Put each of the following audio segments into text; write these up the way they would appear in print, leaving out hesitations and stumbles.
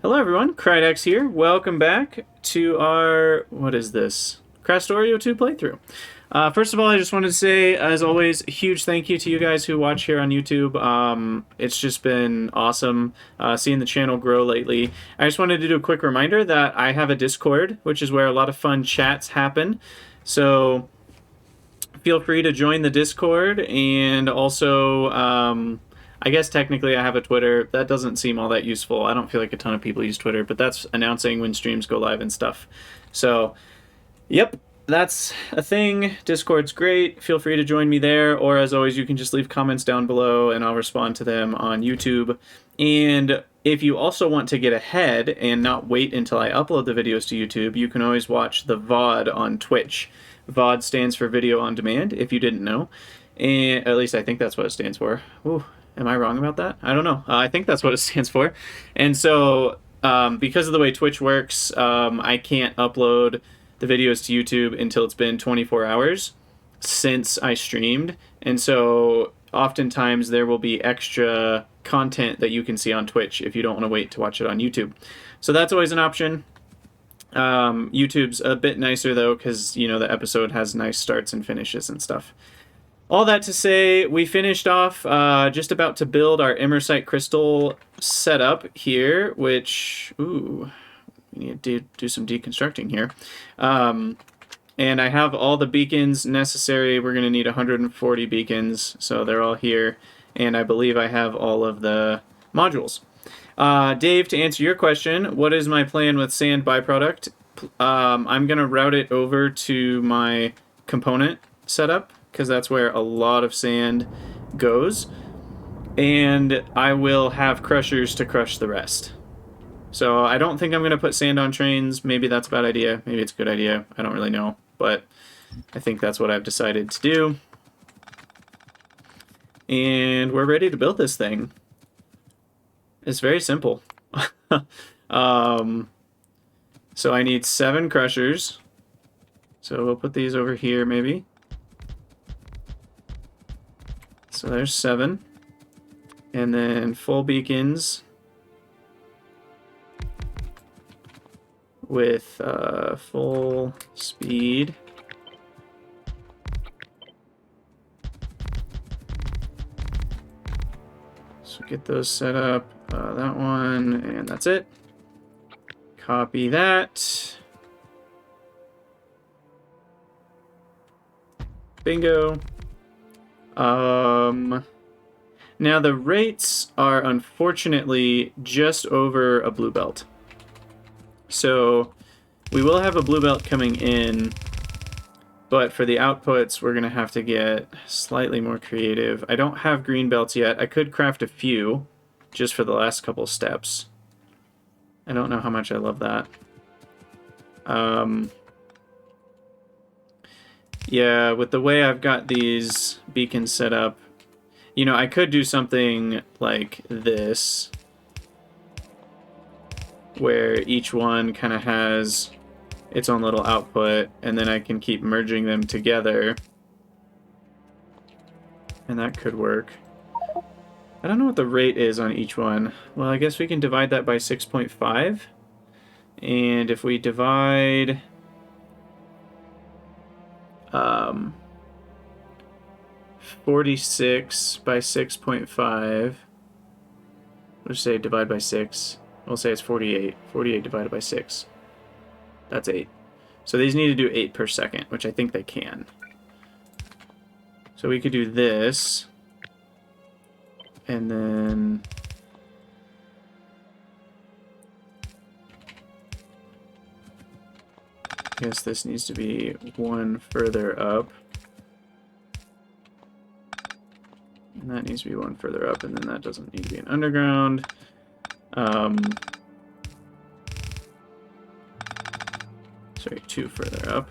Hello everyone, Krydex here. Welcome back to our, what is this? Krastorio 2 playthrough. First of all, I just wanted to say, as always, a huge thank you to you guys who watch here on YouTube. It's just been awesome seeing the channel grow lately. I just wanted to do a quick reminder that I have a Discord, which is where a lot of fun chats happen. So feel free to join the Discord, and also I guess technically I have a Twitter. That doesn't seem all that useful. I don't feel like a ton of people use Twitter, but that's announcing when streams go live and stuff. So, yep, that's a thing. Discord's great. Feel free to join me there, or as always, you can just leave comments down below and I'll respond to them on YouTube. And if you also want to get ahead and not wait until I upload the videos to YouTube, you can always watch the VOD on Twitch. VOD stands for Video on Demand, if you didn't know. And at least I think that's what it stands for. Ooh. Am I wrong about that? I don't know. I think that's what it stands for. And so, because of the way Twitch works, I can't upload the videos to YouTube until it's been 24 hours since I streamed. And so, oftentimes there will be extra content that you can see on Twitch if you don't want to wait to watch it on YouTube. So that's always an option. YouTube's a bit nicer though, because, you know, the episode has nice starts and finishes and stuff. All that to say, we finished off just about to build our Immersite crystal setup here, which, ooh, we need to do some deconstructing here. And I have all the beacons necessary. We're going to need 140 beacons, so they're all here. And I believe I have all of the modules. Dave, to answer your question, what is my plan with sand byproduct? I'm going to route it over to my component setup, because that's where a lot of sand goes, and I will have crushers to crush the rest. So I don't think I'm going to put sand on trains. Maybe that's a bad idea. Maybe it's a good idea. I don't really know, but I think that's what I've decided to do. And we're ready to build this thing. It's very simple. So I need 7 crushers. So we'll put these over here maybe. So there's 7. And then full beacons with full speed. So get those set up. That one, and that's it. Copy that. Bingo. Now the rates are unfortunately just over a blue belt. So we will have a blue belt coming in, but for the outputs, we're going to have to get slightly more creative. I don't have green belts yet. I could craft a few just for the last couple steps. I don't know how much I love that. Yeah, with the way I've got these beacons set up, you know, I could do something like this, where each one kind of has its own little output, and then I can keep merging them together. And that could work. I don't know what the rate is on each one. Well, I guess we can divide that by 6.5. And if we divide 46 by 6.5, we'll just say divide by 6. We'll say it's 48. 48 divided by 6. That's 8. So these need to do 8 per second, which I think they can. So we could do this. And then I guess this needs to be one further up. And that needs to be one further up, and then that doesn't need to be an underground. Sorry, 2 further up.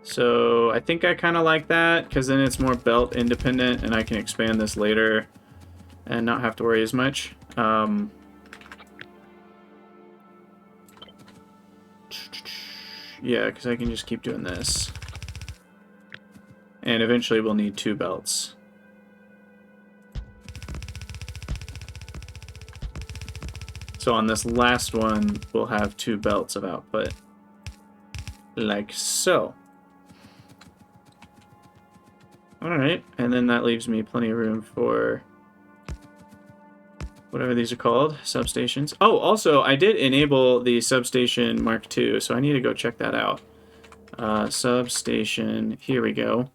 So I think I kind of like that, because then it's more belt independent, and I can expand this later and not have to worry as much. Yeah, because I can just keep doing this. And eventually we'll need 2 belts. So on this last one, we'll have 2 belts of output. Like so. Alright, and then that leaves me plenty of room for whatever these are called, substations. Oh, also, I did enable the Substation Mark II, so I need to go check that out. Substation, here we go.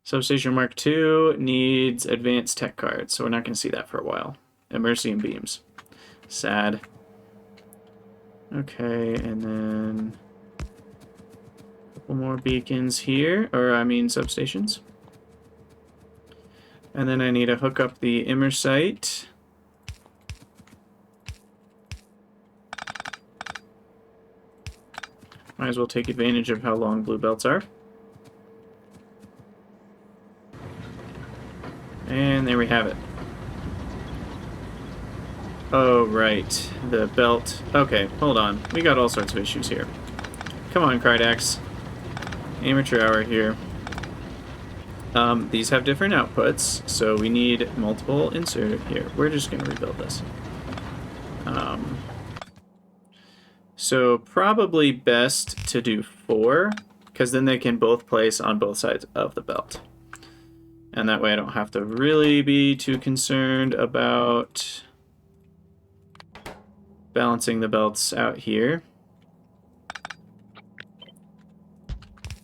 Substation Mark II needs advanced tech cards, so we're not going to see that for a while. Immersium beams. Sad. Okay, and then a couple more beacons here, or I mean substations. And then I need to hook up the Immersite. Might as well take advantage of how long blue belts are. And there we have it. Oh, right. The belt. Okay, hold on. We got all sorts of issues here. Come on, Krydax. Amateur hour here. These have different outputs, so we need multiple insert here. We're just going to rebuild this. So probably best to do 4, because then they can both place on both sides of the belt. And that way I don't have to really be too concerned about balancing the belts out here.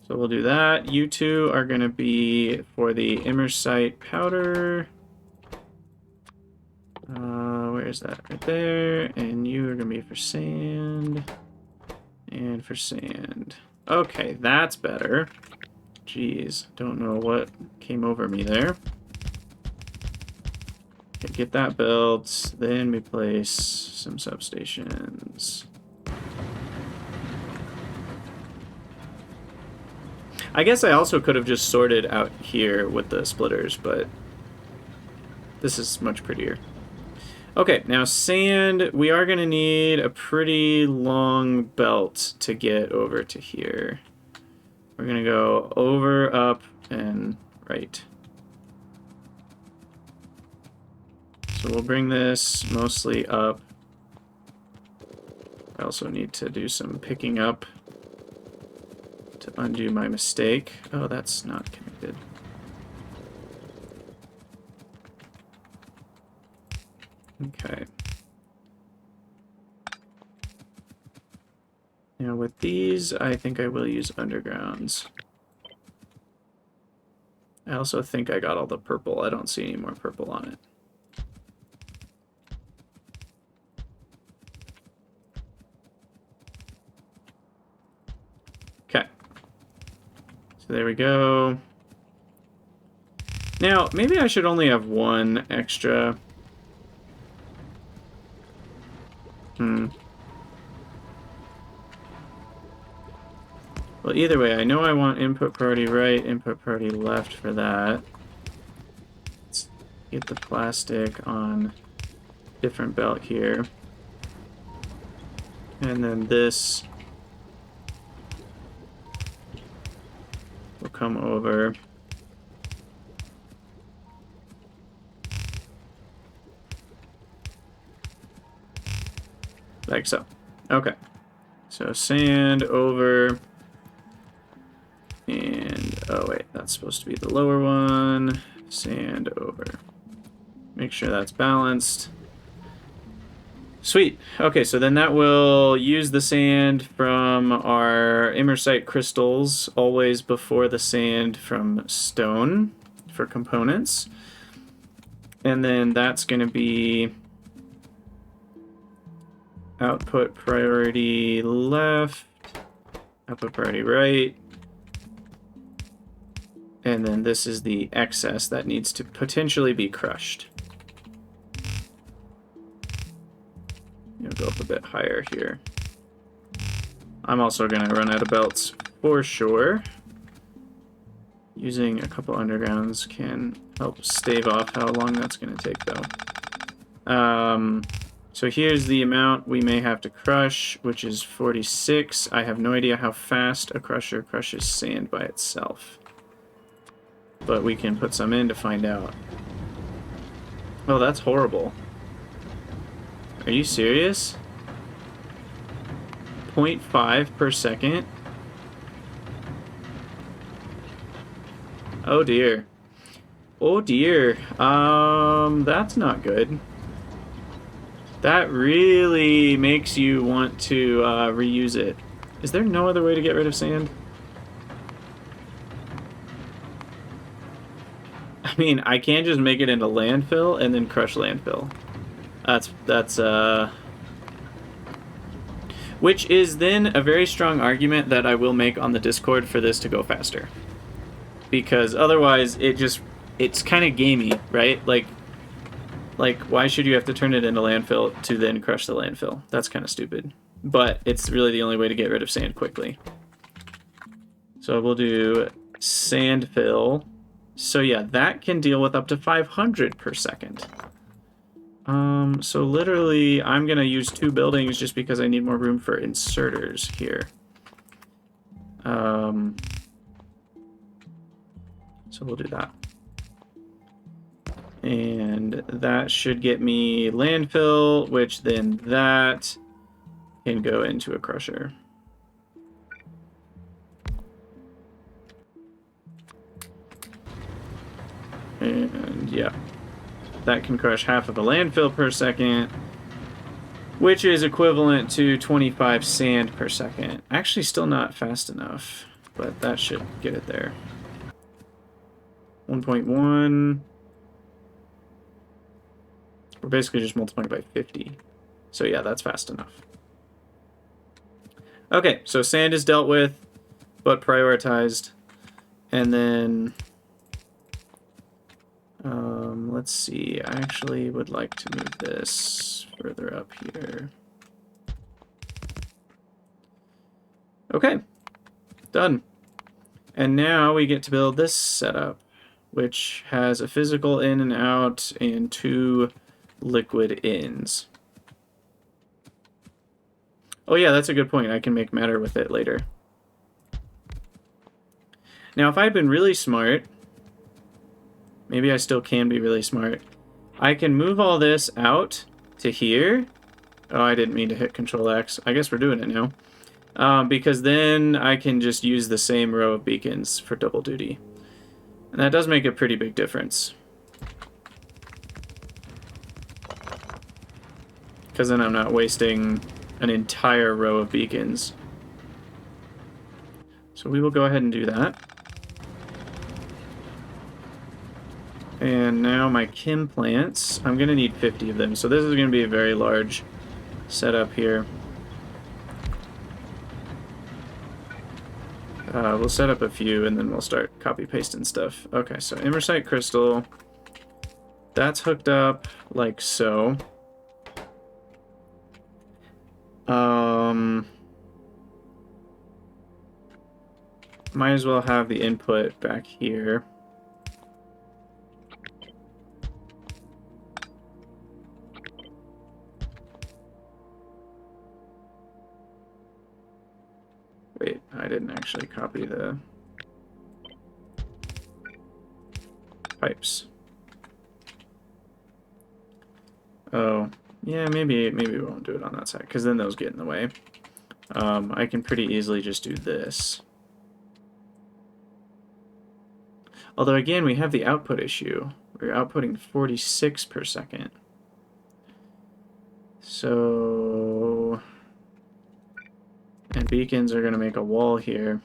So we'll do that. You two are going to be for the Immersite powder. Where is that? Right there. And you are going to be for sand. And for sand. Okay, that's better. Jeez, don't know what came over me there. Okay, get that belt. Then we place some substations. I guess I also could have just sorted out here with the splitters, but this is much prettier. Okay, now sand, we are going to need a pretty long belt to get over to here. We're going to go over, up, and right. So we'll bring this mostly up. I also need to do some picking up to undo my mistake. Oh, that's not connected. Okay. Now with these, I think I will use undergrounds. I also think I got all the purple. I don't see any more purple on it. Okay. So there we go. Now, maybe I should only have one extra. Well, either way, I know I want input priority right, input priority left for that. Let's get the plastic on different belt here. And then this will come over. Like so. Okay. So sand over. And, oh wait, that's supposed to be the lower one. Sand over. Make sure that's balanced. Sweet. Okay, so then that will use the sand from our Immersite crystals, always before the sand from stone for components. And then that's going to be output priority left, output priority right. And then this is the excess that needs to potentially be crushed. You'll go up a bit higher here. I'm also going to run out of belts for sure. Using a couple undergrounds can help stave off how long that's going to take, though. So here's the amount we may have to crush, which is 46. I have no idea how fast a crusher crushes sand by itself. But we can put some in to find out. Oh, that's horrible. Are you serious? 0.5 per second? Oh dear. Oh dear. That's not good. That really makes you want to reuse it. Is there no other way to get rid of sand? I mean, I can just make it into landfill and then crush landfill. That's which is then a very strong argument that I will make on the Discord for this to go faster. Because otherwise it's kind of gamey, right? Like why should you have to turn it into landfill to then crush the landfill? That's kind of stupid. But it's really the only way to get rid of sand quickly. So we'll do sand fill. So yeah, that can deal with up to 500 per second. So literally, I'm going to use 2 buildings just because I need more room for inserters here. So we'll do that. And that should get me landfill, which then that can go into a crusher. And yeah, that can crush half of a landfill per second, which is equivalent to 25 sand per second. Actually, still not fast enough, but that should get it there. 1.1. We're basically just multiplying by 50. So yeah, that's fast enough. Okay, so sand is dealt with, but prioritized. And then, let's see, I actually would like to move this further up here. Okay, done. And now we get to build this setup, which has a physical in and out and 2 liquid ins. Oh yeah, that's a good point. I can make matter with it later. Now, if I'd been really smart, maybe I still can be really smart, I can move all this out to here. Oh, I didn't mean to hit Control X. I guess we're doing it now. Because then I can just use the same row of beacons for double duty. And that does make a pretty big difference. Because then I'm not wasting an entire row of beacons. So we will go ahead and do that. And now my chem plants, I'm going to need 50 of them. So this is going to be a very large setup here. We'll set up a few and then we'll start copy pasting stuff. Okay, so Immersite crystal. That's hooked up like so. Might as well have the input back here. Wait, I didn't actually copy the pipes. Oh, yeah, maybe we won't do it on that side, because then those get in the way. I can pretty easily just do this. Although, again, we have the output issue. We're outputting 46 per second. So... and beacons are going to make a wall here.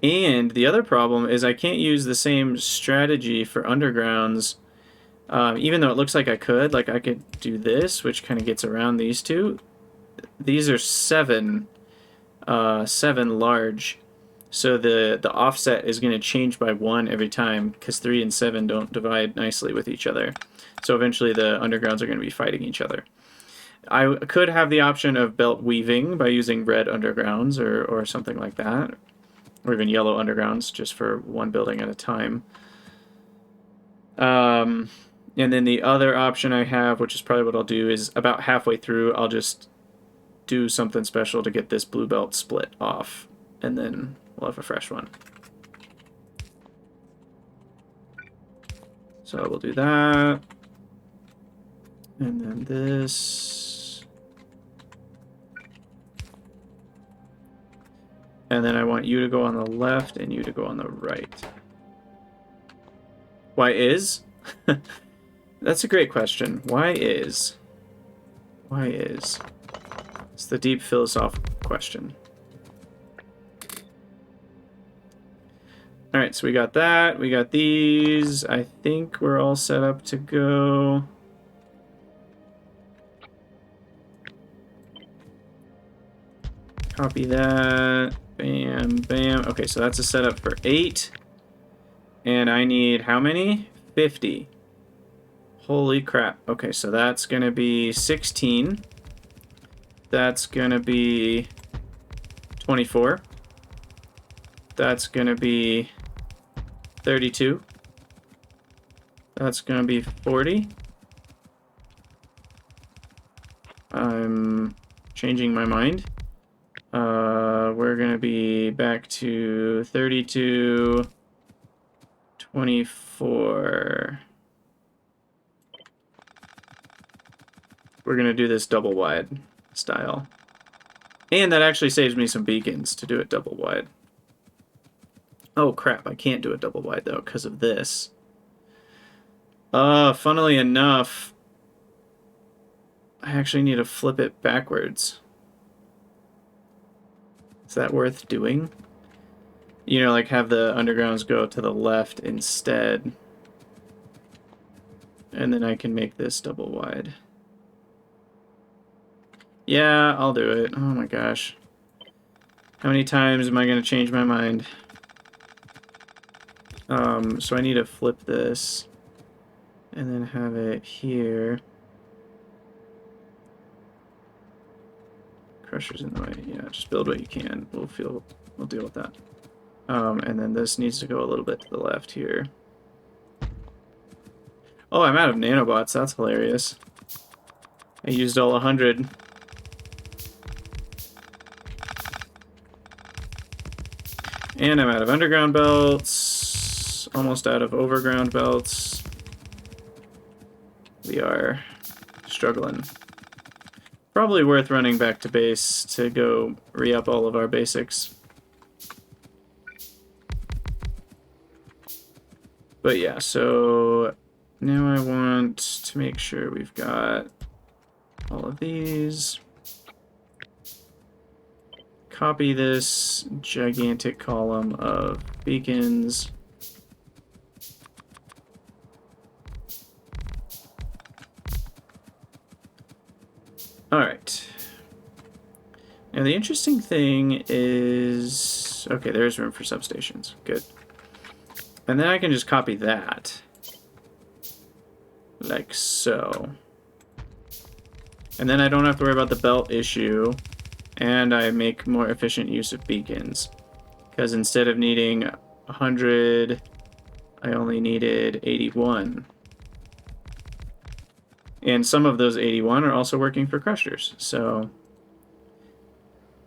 And the other problem is I can't use the same strategy for undergrounds, even though it looks like I could. Like, I could do this, which kind of gets around these two. These are 7 large. So the offset is going to change by 1 every time, because 3 and 7 don't divide nicely with each other. So eventually the undergrounds are going to be fighting each other. I could have the option of belt weaving by using red undergrounds or something like that. Or even yellow undergrounds, just for 1 building at a time. And then the other option I have, which is probably what I'll do, is about halfway through, I'll just do something special to get this blue belt split off. And then we'll have a fresh one. So I will do that. And then this. And then I want you to go on the left and you to go on the right. Why is? That's a great question. Why is? Why is? It's the deep philosophical question. Alright, so we got that. We got these. I think we're all set up to go. Copy that. Bam, bam. Okay, so that's a setup for 8. And I need how many? 50. Holy crap. Okay, so that's going to be 16. That's going to be 24. That's going to be 32. That's going to be 40. I'm changing my mind. We're going to be back to 32, 24. We're going to do this double wide style. And that actually saves me some beacons to do it double wide. Oh crap, I can't do it double wide though because of this. Funnily enough, I actually need to flip it backwards. Is that worth doing? You know, like have the undergrounds go to the left instead. And then I can make this double wide. Yeah, I'll do it. Oh my gosh. How many times am I going to change my mind? So I need to flip this. And then have it here. Crusher's in the way. Yeah, just build what you can. We'll deal with that. And then this needs to go a little bit to the left here. Oh, I'm out of nanobots. That's hilarious. I used all 100. And I'm out of underground belts. Almost out of overground belts. We are struggling. Probably worth running back to base to go re-up all of our basics. But yeah, so now I want to make sure we've got all of these. Copy this gigantic column of beacons. Alright. Now the interesting thing is... Okay, there's room for substations. Good. And then I can just copy that. Like so. And then I don't have to worry about the belt issue. And I make more efficient use of beacons. Because instead of needing 100, I only needed 81. And some of those 81 are also working for crushers. So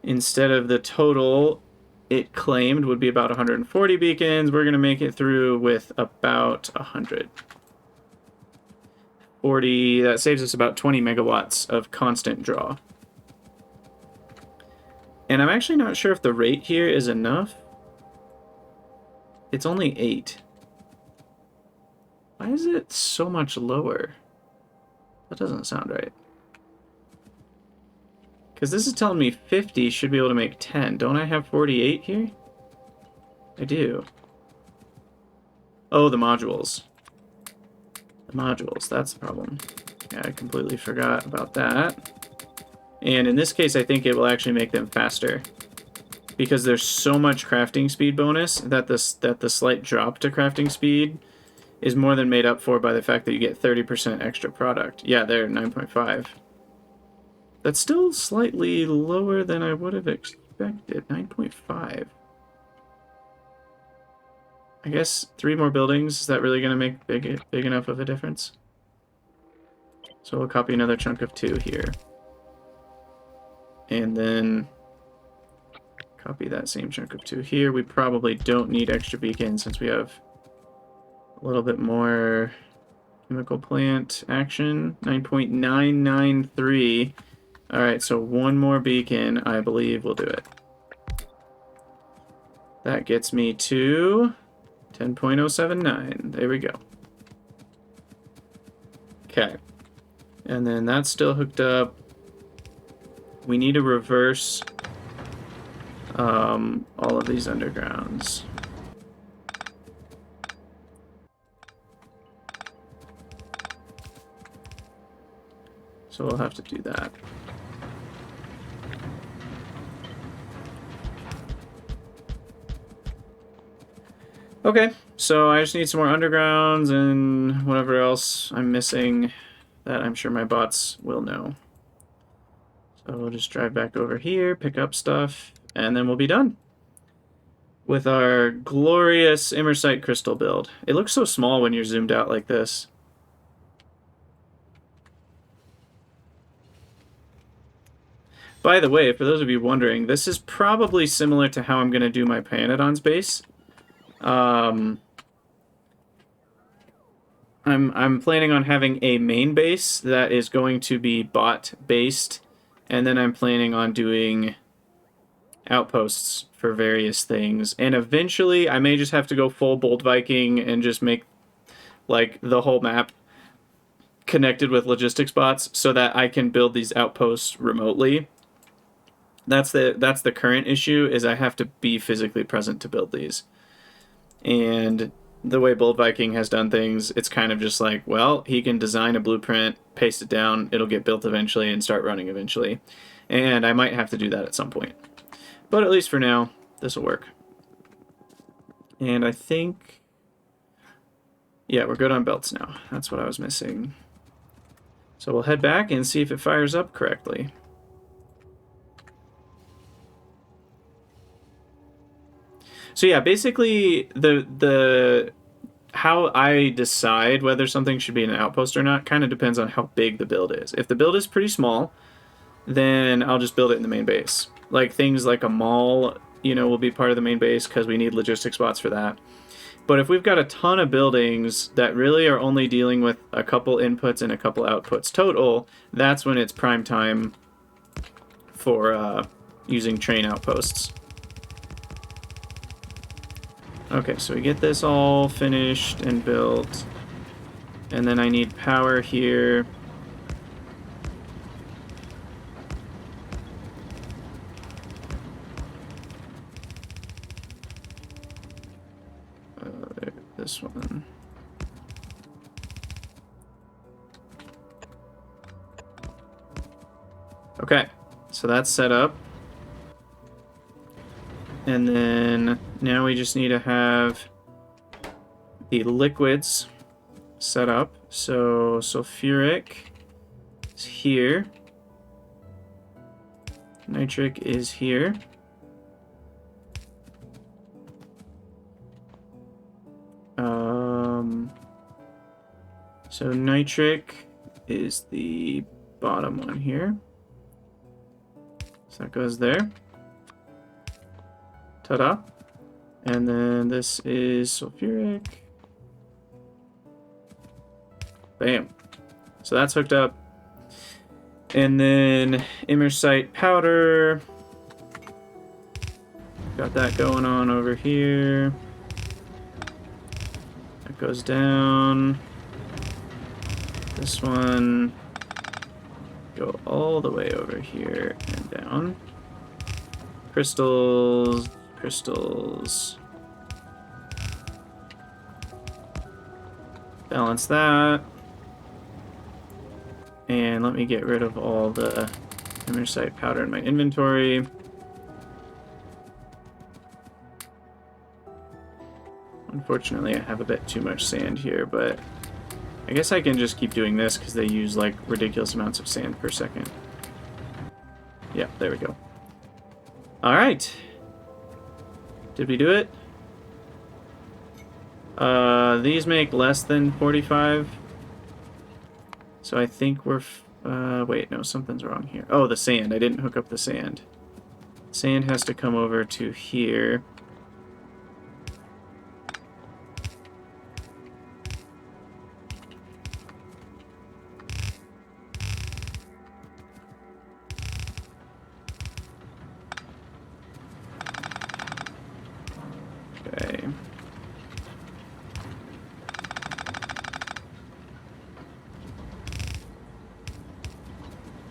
instead of the total it claimed would be about 140 beacons, we're going to make it through with about 100. 40, that saves us about 20 megawatts of constant draw. And I'm actually not sure if the rate here is enough. It's only 8. Why is it so much lower? That doesn't sound right. Because this is telling me 50 should be able to make 10. Don't I have 48 here? I do. Oh, the modules. The modules, that's the problem. Yeah, I completely forgot about that. And in this case, I think it will actually make them faster. Because there's so much crafting speed bonus that the slight drop to crafting speed is more than made up for by the fact that you get 30% extra product. Yeah, there, 9.5. That's still slightly lower than I would have expected. 9.5. I guess 3 more buildings. Is that really going to make big enough of a difference? So we'll copy another chunk of 2 here. And then copy that same chunk of 2 here. We probably don't need extra beacons since we have a little bit more Chemical plant action, 9.993. All right, so one more beacon, I believe, will do it. That gets me to 10.079. There we go. Okay. And then that's still hooked up. We need to reverse all of these undergrounds. So we'll have to do that. Okay, so I just need some more undergrounds and whatever else I'm missing that I'm sure my bots will know. So we'll just drive back over here, pick up stuff, and then we'll be done with our glorious Immersite crystal build. It looks so small when you're zoomed out like this. By the way, for those of you wondering, this is probably similar to how I'm going to do my Pteranodon's base. I'm planning on having a main base that is going to be bot based, and then I'm planning on doing outposts for various things. And eventually, I may just have to go full Bold Viking and just make like the whole map connected with logistics bots so that I can build these outposts remotely. That's the current issue, is I have to be physically present to build these. And the way Bold Viking has done things, it's kind of just like, well, he can design a blueprint, paste it down, it'll get built eventually and start running eventually. And I might have to do that at some point. But at least for now, this will work. And I think, yeah, we're good on belts now. That's what I was missing. So we'll head back and see if it fires up correctly. So yeah, basically the how I decide whether something should be an outpost or not kind of depends on how big the build is. If the build is pretty small, then I'll just build it in the main base. Like things like a mall, you know, will be part of the main base because we need logistics spots for that. But if we've got a ton of buildings that really are only dealing with a couple inputs and a couple outputs total, that's when it's prime time for using train outposts. Okay, so we get this all finished and built. And then I need power here. This one. Okay, so that's set up. And then now we just need to have the liquids set up. So sulfuric is here. Nitric is here. So nitric is the bottom one here. So that goes there. Ta-da. And then this is sulfuric. Bam. So that's hooked up. And then Immersite powder. Got that going on over here. That goes down. This one go all the way over here and down. Crystals. Balance that. And let me get rid of all the Immersite powder in my inventory. Unfortunately, I have a bit too much sand here, but I guess I can just keep doing this because they use like ridiculous amounts of sand per second. Yeah, there we go. All right. Did we do it? These make less than 45. So I think we're... wait, no, something's wrong here. Oh, the sand. I didn't hook up the sand. Sand has to come over to here.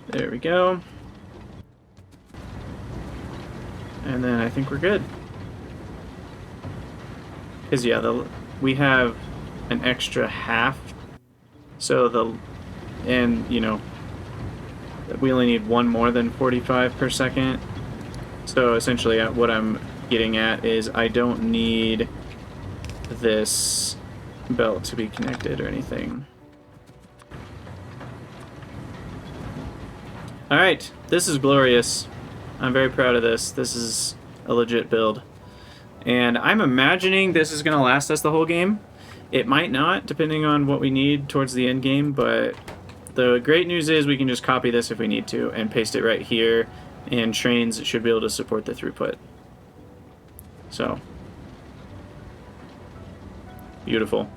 There we go. And then I think we're good. Because, yeah, we have an extra half. So you know, we only need one more than 45 per second. So essentially what I'm getting at is I don't need this belt to be connected or anything. Alright, this is glorious. I'm very proud of this. This is a legit build. And I'm imagining this is going to last us the whole game. It might not, depending on what we need towards the end game, but the great news is we can just copy this if we need to and paste it right here, and trains should be able to support the throughput. So, beautiful.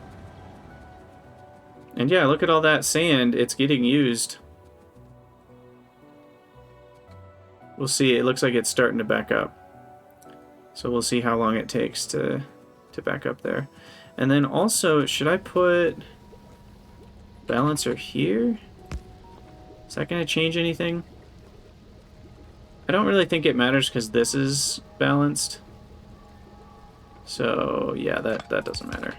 And yeah, look at all that sand. It's getting used. We'll see. It looks like it's starting to back up. So we'll see how long it takes to back up there. And then also, should I put balancer here? Is that going to change anything? I don't really think it matters because this is balanced. So yeah, that doesn't matter.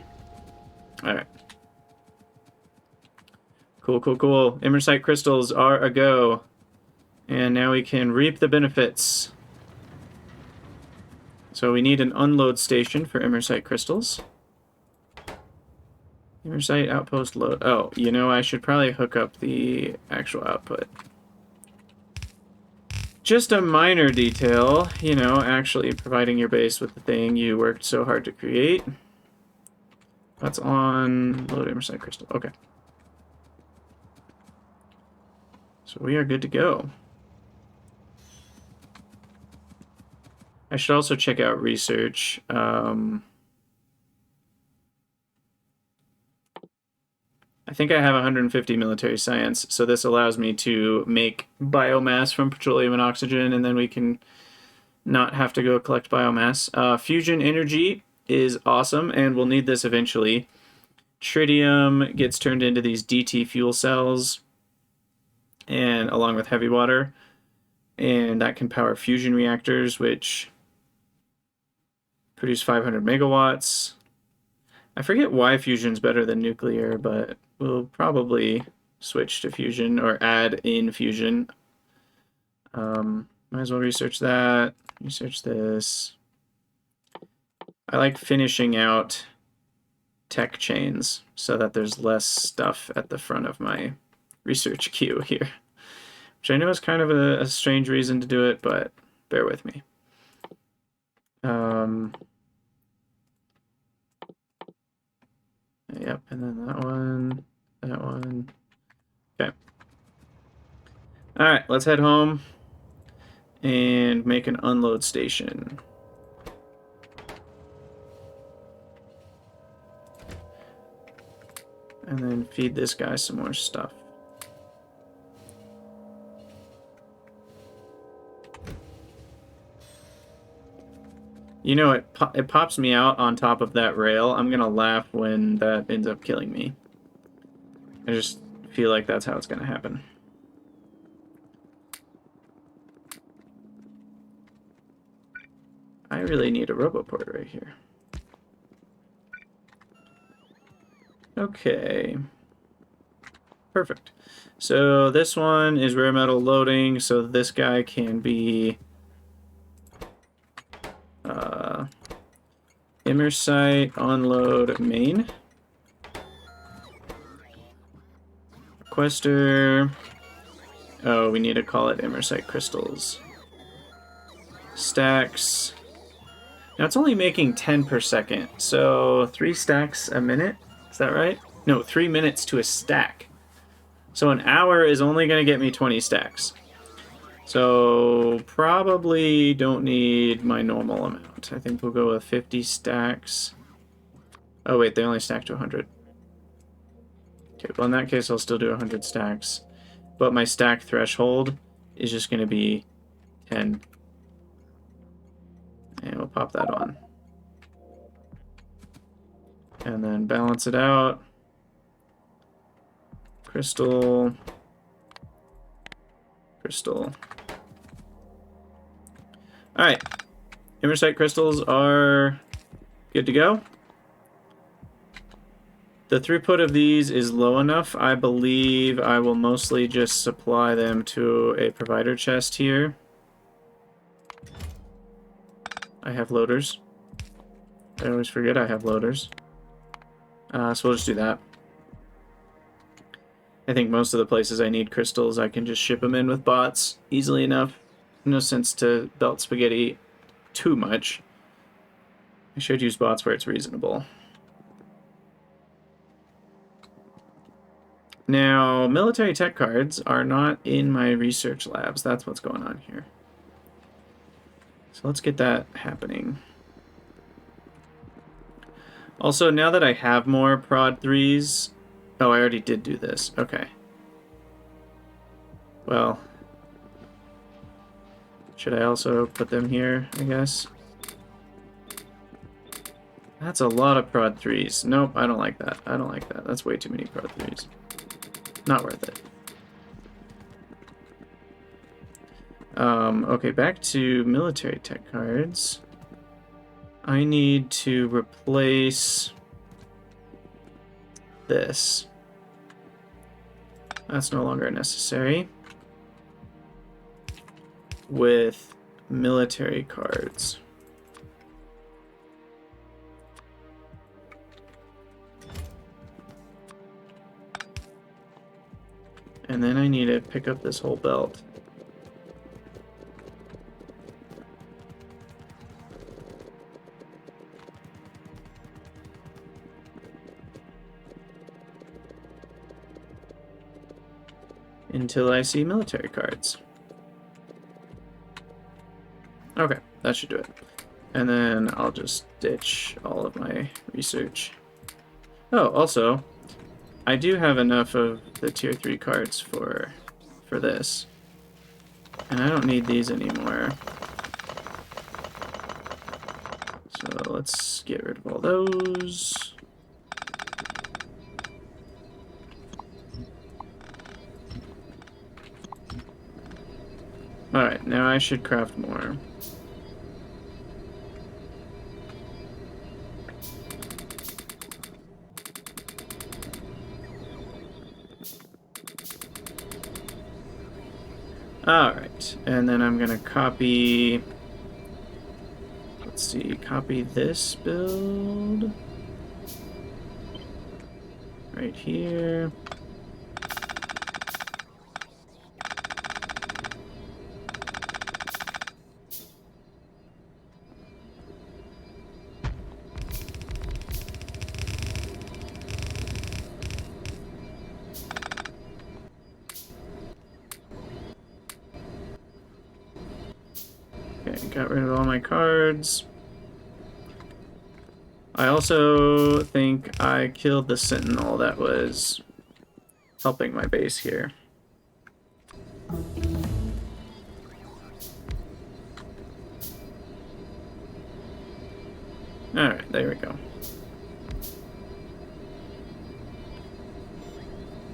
Alright. Cool, cool, cool. Immersite crystals are a go. And now we can reap the benefits. So we need an unload station for Immersite crystals. Immersite outpost load. Oh, you know, I should probably hook up the actual output. Just a minor detail, you know, actually providing your base with the thing you worked so hard to create. That's on load Immersite crystal. Okay. So we are good to go. I should also check out research. I think I have 150 military science, so this allows me to make biomass from petroleum and oxygen, and then we can not have to go collect biomass. Fusion energy is awesome, and we'll need this eventually. Tritium gets turned into these DT fuel cells, and along with heavy water, and that can power fusion reactors, which produce 500 megawatts. I forget why fusion's better than nuclear, but we'll probably switch to fusion or add in fusion. Might as well research that. Research this. I like finishing out tech chains so that there's less stuff at the front of my research queue here. Which I know is kind of a strange reason to do it, but bear with me. Yep, and then that one, that one. Okay. All right, let's head home and make an unload station. And then feed this guy some more stuff. You know, it pops me out on top of that rail. I'm gonna laugh when that ends up killing me. I just feel like that's how it's gonna happen. I really need a roboport right here. Okay. Perfect. So this one is rare metal loading, so this guy can be Immersite onload main. Requester. Oh, we need to call it Immersite crystals. Stacks. Now it's only making 10 per second, so 3 stacks a minute. Is that right? No, 3 minutes to a stack. So an hour is only going to get me 20 stacks. So probably don't need my normal amount. I think we'll go with 50 stacks. Oh wait, they only stack to 100. Okay, well in that case I'll still do 100 stacks. But my stack threshold is just going to be 10. And we'll pop that on. And then balance it out. Crystal. crystal. Alright. Immersite crystals are good to go. The throughput of these is low enough. I believe I will mostly just supply them to a provider chest here. I have loaders. I always forget I have loaders. So we'll just do that. I think most of the places I need crystals, I can just ship them in with bots easily enough. No sense to belt spaghetti too much. I should use bots where it's reasonable. Now, military tech cards are not in my research labs. That's what's going on here. So let's get that happening. Also, now that I have more prod 3s... Oh, I already did do this. Okay. Well... Should I also put them here, I guess? That's a lot of prod 3s. Nope, I don't like that. I don't like that. That's way too many prod 3s. Not worth it. Okay, back to military tech cards. I need to replace this. That's no longer necessary. With military cards. And then I need to pick up this whole belt. Until I see military cards. Okay, that should do it. And then I'll just ditch all of my research. Oh, also, I do have enough of the tier 3 cards for this. And I don't need these anymore. So let's get rid of all those. Alright, now I should craft more. Alright, and then I'm gonna copy... Let's see, copy this build. Right here. Got rid of all my cards. I also think I killed the sentinel that was helping my base here. Alright, there we go.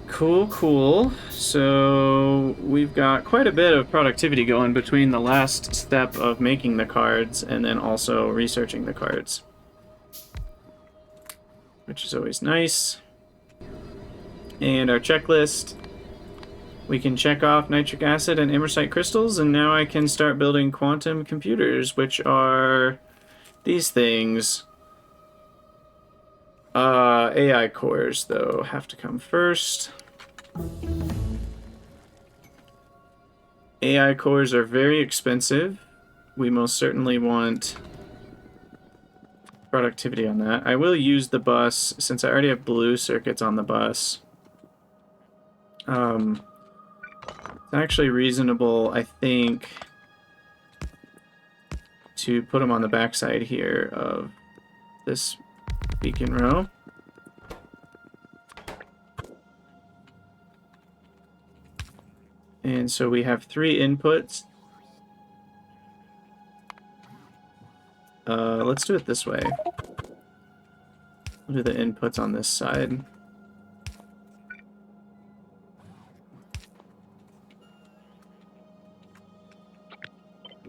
Cool, cool. So we've got quite a bit of productivity going between the last step of making the cards and then also researching the cards, which is always nice. And our checklist, we can check off nitric acid and immersite crystals, and now I can start building quantum computers, which are these things. AI cores, though, have to come first. AI cores are very expensive. We most certainly want productivity on that. I will use the bus, since I already have blue circuits on the bus. It's actually reasonable, I think, to put them on the backside here of this beacon row. And so we have 3 inputs. Let's do it this way. We'll do the inputs on this side.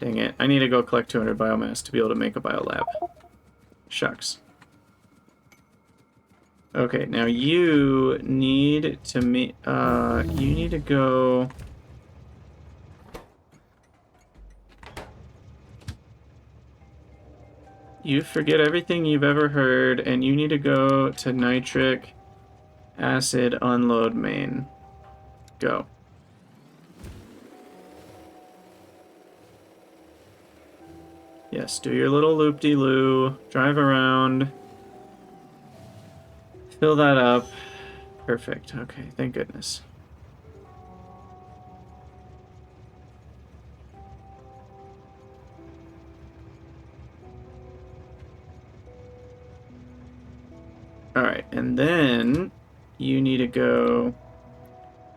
Dang it. I need to go collect 200 biomass to be able to make a biolab. Shucks. Okay, now you need to you need to go... You forget everything you've ever heard, and you need to go to nitric acid unload main. Go. Yes, do your little loop-de-loo, drive around, fill that up. Perfect. Okay, thank goodness. Alright, and then you need to go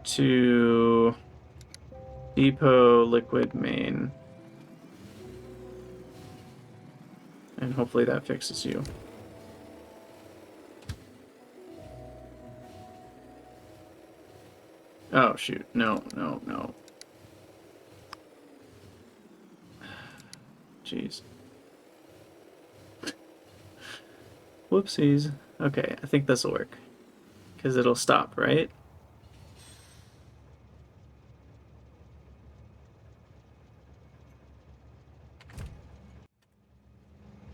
to depot liquid main. And hopefully that fixes you. Oh, shoot. No, no, no. Jeez. Whoopsies. Okay, I think this will work. Because it'll stop, right?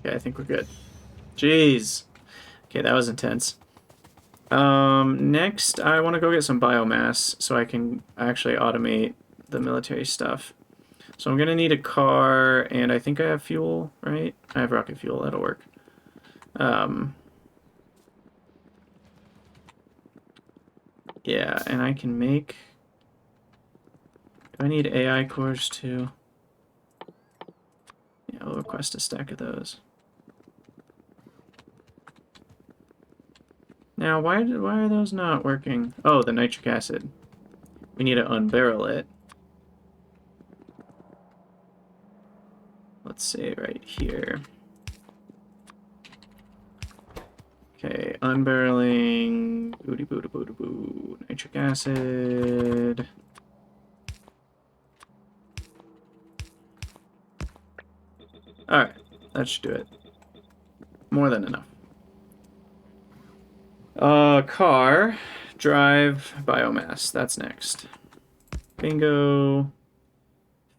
Okay, I think we're good. Jeez. Okay, that was intense. Next, I want to go get some biomass so I can actually automate the military stuff. So I'm going to need a car, and I think I have fuel, right? I have rocket fuel, that'll work. Yeah, and I can make... Do I need AI cores too? Yeah, I'll request a stack of those. Now, why are those not working? Oh, the nitric acid. We need to unbarrel it. Let's see, right here. Okay, unbarreling, booty boo boo boo, nitric acid. Alright, that should do it. More than enough. Car, drive, biomass, that's next. Bingo,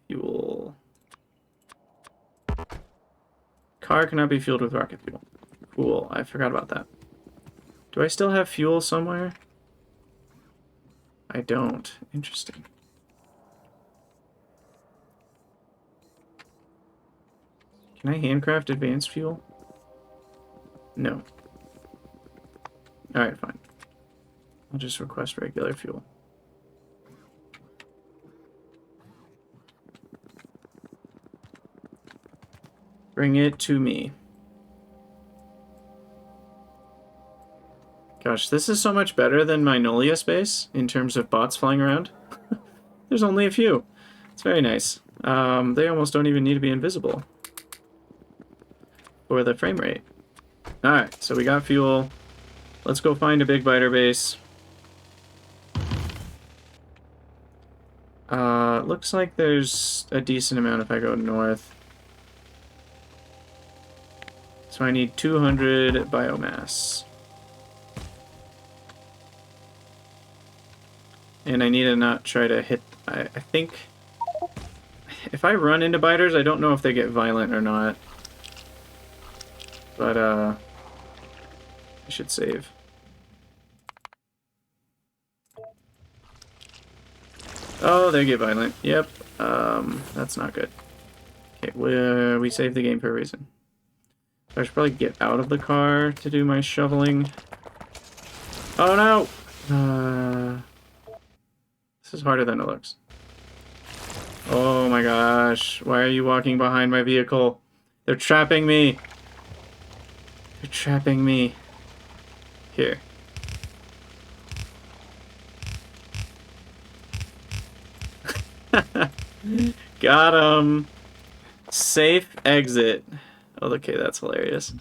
fuel. Car cannot be fueled with rocket fuel. Cool, I forgot about that. Do I still have fuel somewhere? I don't. Interesting. Can I handcraft advanced fuel? No. Alright, fine. I'll just request regular fuel. Bring it to me. Gosh, this is so much better than my Nolia space in terms of bots flying around. There's only a few. It's very nice. They almost don't even need to be invisible for the frame rate. Alright, so we got fuel. Let's go find a big biter base. Looks like there's a decent amount if I go north. So I need 200 biomass. And I need to not try to hit... I think... If I run into biters, I don't know if they get violent or not. But, I should save. Oh, they get violent. Yep. That's not good. Okay, we saved the game for a reason. I should probably get out of the car to do my shoveling. Oh no! This is harder than it looks. Oh my gosh. Why are you walking behind my vehicle? They're trapping me. They're trapping me. Here. Got him. Safe exit. Oh, okay, that's hilarious.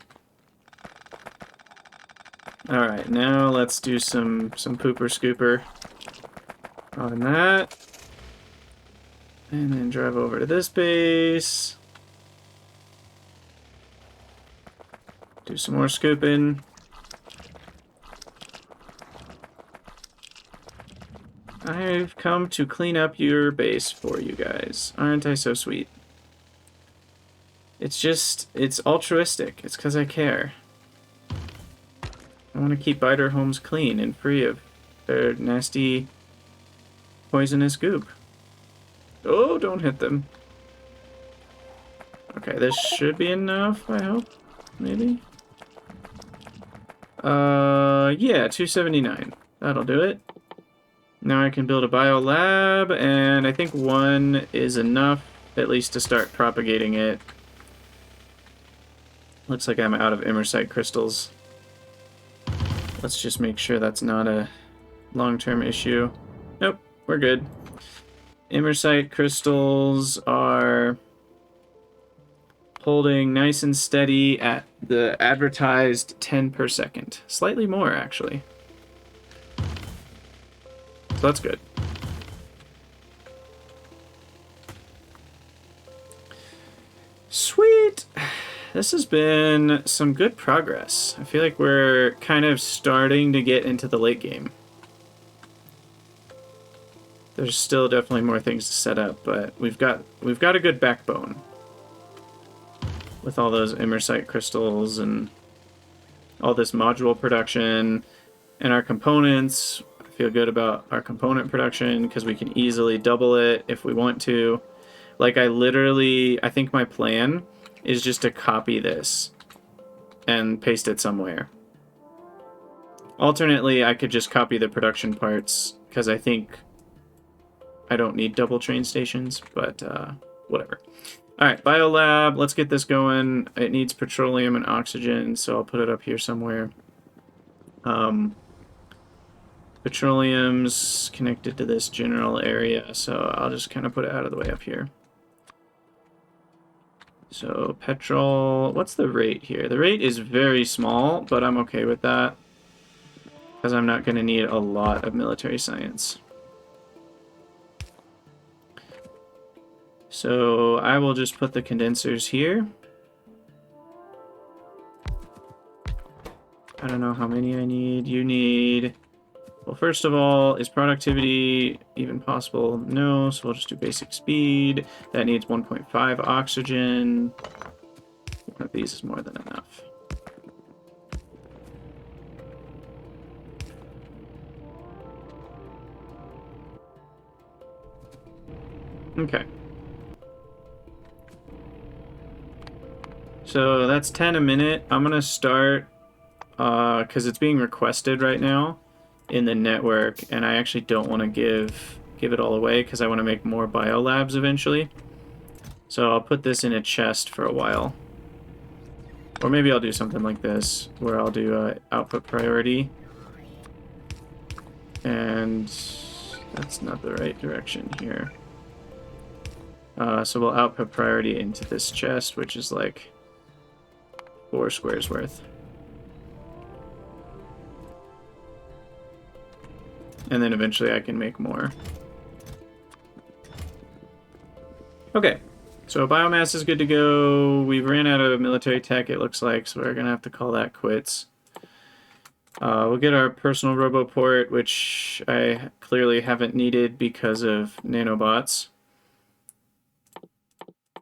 Alright, now let's do some pooper scooper on that. And then drive over to this base. Do some more scooping. I've come to clean up your base for you guys. Aren't I so sweet? It's just, it's altruistic. It's because I care. I want to keep biter homes clean and free of their nasty, poisonous goop. Oh, don't hit them. Okay, this should be enough, I hope. Maybe? Yeah, 279. That'll do it. Now I can build a bio lab, and I think 1 is enough, at least to start propagating it. Looks like I'm out of Immersite crystals. Let's just make sure that's not a long-term issue. Nope, we're good. Immersite crystals are holding nice and steady at the advertised 10 per second. Slightly more, actually. So that's good. Sweet! This has been some good progress. I feel like we're kind of starting to get into the late game. There's still definitely more things to set up, but we've got a good backbone. With all those Immersite crystals and all this module production and our components. I feel good about our component production because we can easily double it if we want to. Like I think my plan is just to copy this and paste it somewhere. Alternately, I could just copy the production parts because I think I don't need double train stations, but whatever. Alright, biolab, let's get this going. It needs petroleum and oxygen, so I'll put it up here somewhere. Petroleum's connected to this general area, so I'll just kind of put it out of the way up here. So, petrol, what's the rate here? The rate is very small, but I'm okay with that, because I'm not going to need a lot of military science. So I will just put the condensers here. I don't know how many I need. You need... Well, first of all, is productivity even possible? No, so we'll just do basic speed. That needs 1.5 oxygen. One of these is more than enough. Okay. So that's 10 a minute. I'm going to start, because it's being requested right now in the network, and I actually don't want to give it all away because I want to make more biolabs eventually. So I'll put this in a chest for a while. Or maybe I'll do something like this, where I'll do output priority. And that's not the right direction here. So we'll output priority into this chest, which is like 4 squares worth. And then eventually I can make more. Okay, so biomass is good to go. We've ran out of military tech, it looks like, so we're gonna have to call that quits. We'll get our personal roboport, which I clearly haven't needed because of nanobots.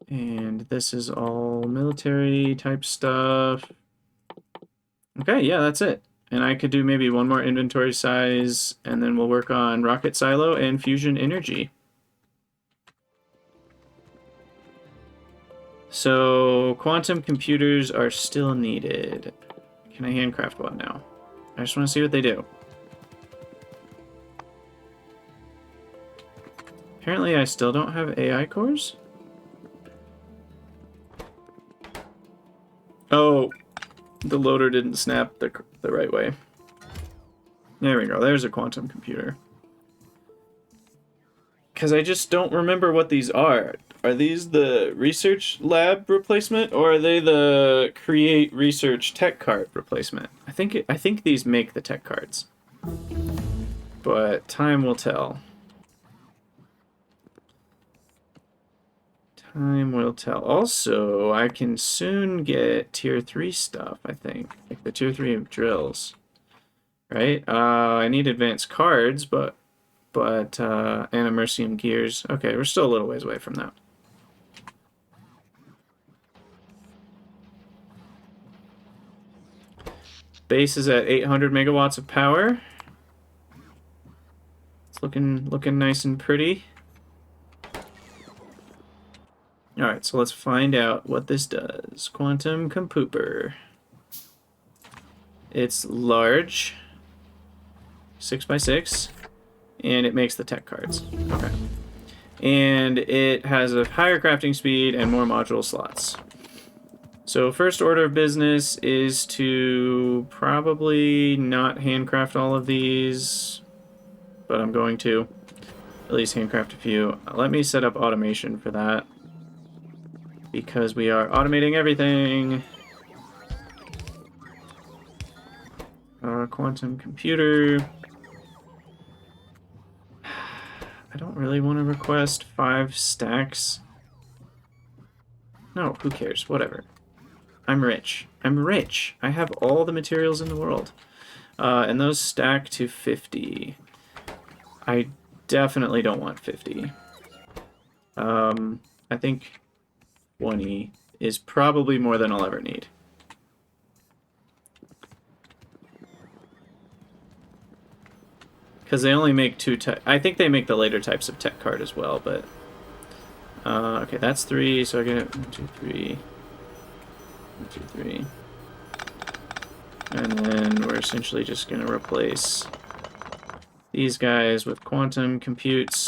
And this is all military type stuff. Okay, yeah, that's it. And I could do maybe one more inventory size, and then we'll work on rocket silo and fusion energy. So quantum computers are still needed. Can I handcraft one now? I just want to see what they do. Apparently I still don't have AI cores. Oh, the loader didn't snap the right way. There we go. There's a quantum computer. Because I just don't remember what these are. Are these the research lab replacement, or are they the create research tech card replacement? I think these make the tech cards. But time will tell. Time will tell. Also, I can soon get tier 3 stuff, I think. Like the tier 3 drills. Right? I need advanced cards, and Immersium gears. Okay, we're still a little ways away from that. Base is at 800 megawatts of power. It's looking nice and pretty. Alright, so let's find out what this does. Quantum Compooper. It's large. 6x6. And it makes the tech cards. Okay. And it has a higher crafting speed and more module slots. So first order of business is to probably not handcraft all of these, but I'm going to at least handcraft a few. Let me set up automation for that, because we are automating everything. Quantum computer. I don't really want to request 5 stacks. No, who cares? Whatever. I'm rich. I'm rich. I have all the materials in the world. And those stack to 50. I definitely don't want 50. I think 20 is probably more than I'll ever need. Because they only make 2 types. I think they make the later types of tech card as well, but... okay, that's 3, so I get 1, 2, 3... 1, 2, 3. And then we're essentially just going to replace these guys with quantum computes.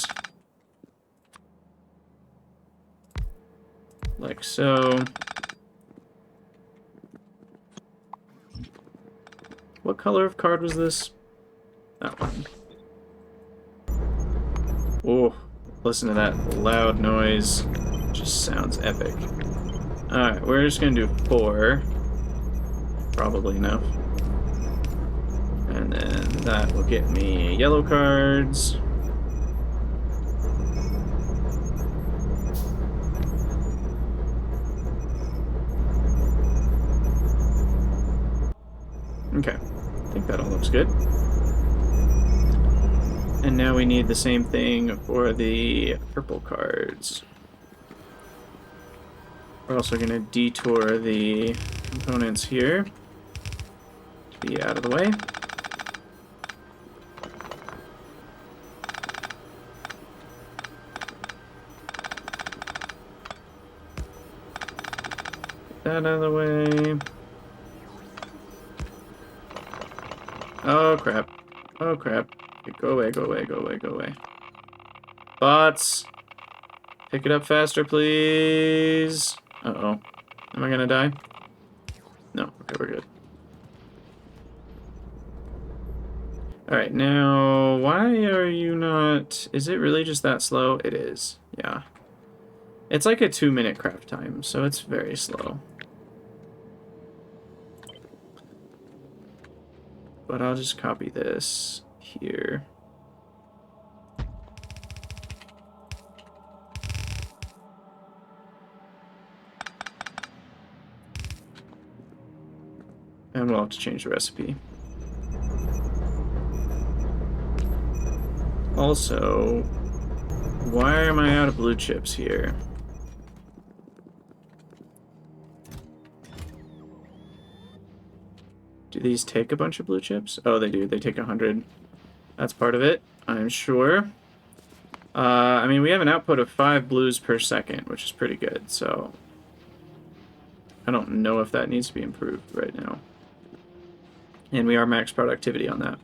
Like so. What color of card was this? That one. Oh, listen to that loud noise. Just sounds epic. Alright, we're just going to do 4. Probably enough. And then that will get me yellow cards. Okay, I think that all looks good. And now we need the same thing for the purple cards. We're also going to detour the components here to be out of the way. Get that out of the way. Oh crap. Oh crap. Go away, go away, go away, go away. Bots! Pick it up faster, please! Uh-oh. Am I gonna die? No. Okay, we're good. Alright, now, why are you not... Is it really just that slow? It is. Yeah. It's like a 2-minute craft time, so it's very slow. But I'll just copy this here. And we'll have to change the recipe. Also, why am I out of blue chips here? Do these take a bunch of blue chips? Oh, they do. They take 100. That's part of it, I'm sure. I mean, we have an output of 5 blues per second, which is pretty good, so... I don't know if that needs to be improved right now. And we are max productivity on that.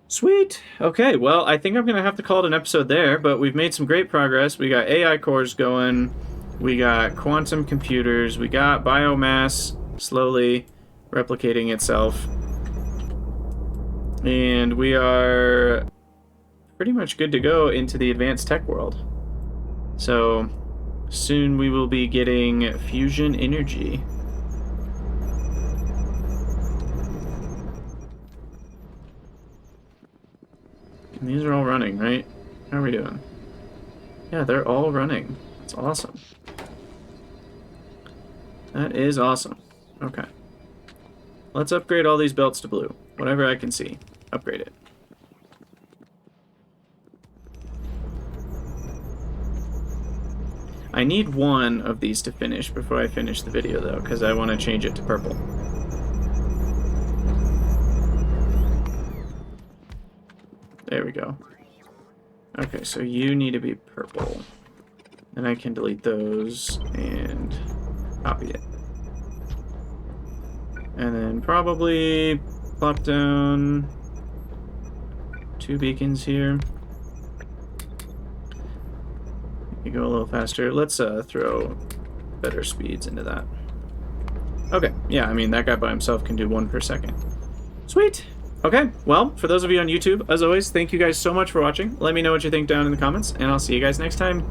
Sweet! Okay, well, I think I'm going to have to call it an episode there, but we've made some great progress. We got AI cores going, we got quantum computers, we got biomass slowly replicating itself. And we are pretty much good to go into the advanced tech world. So soon we will be getting fusion energy. And these are all running, right? How are we doing? Yeah, they're all running. That's awesome. That is awesome. Okay. Let's upgrade all these belts to blue. Whatever I can see. Upgrade it. I need one of these to finish before I finish the video, though, because I want to change it to purple. There we go. Okay, so you need to be purple. And I can delete those and copy it. And then probably plop down 2 beacons here. You go a little faster. Let's throw better speeds into that. Okay, yeah, I mean, that guy by himself can do 1 per second. Sweet! Okay, well, for those of you on YouTube, as always, thank you guys so much for watching. Let me know what you think down in the comments, and I'll see you guys next time.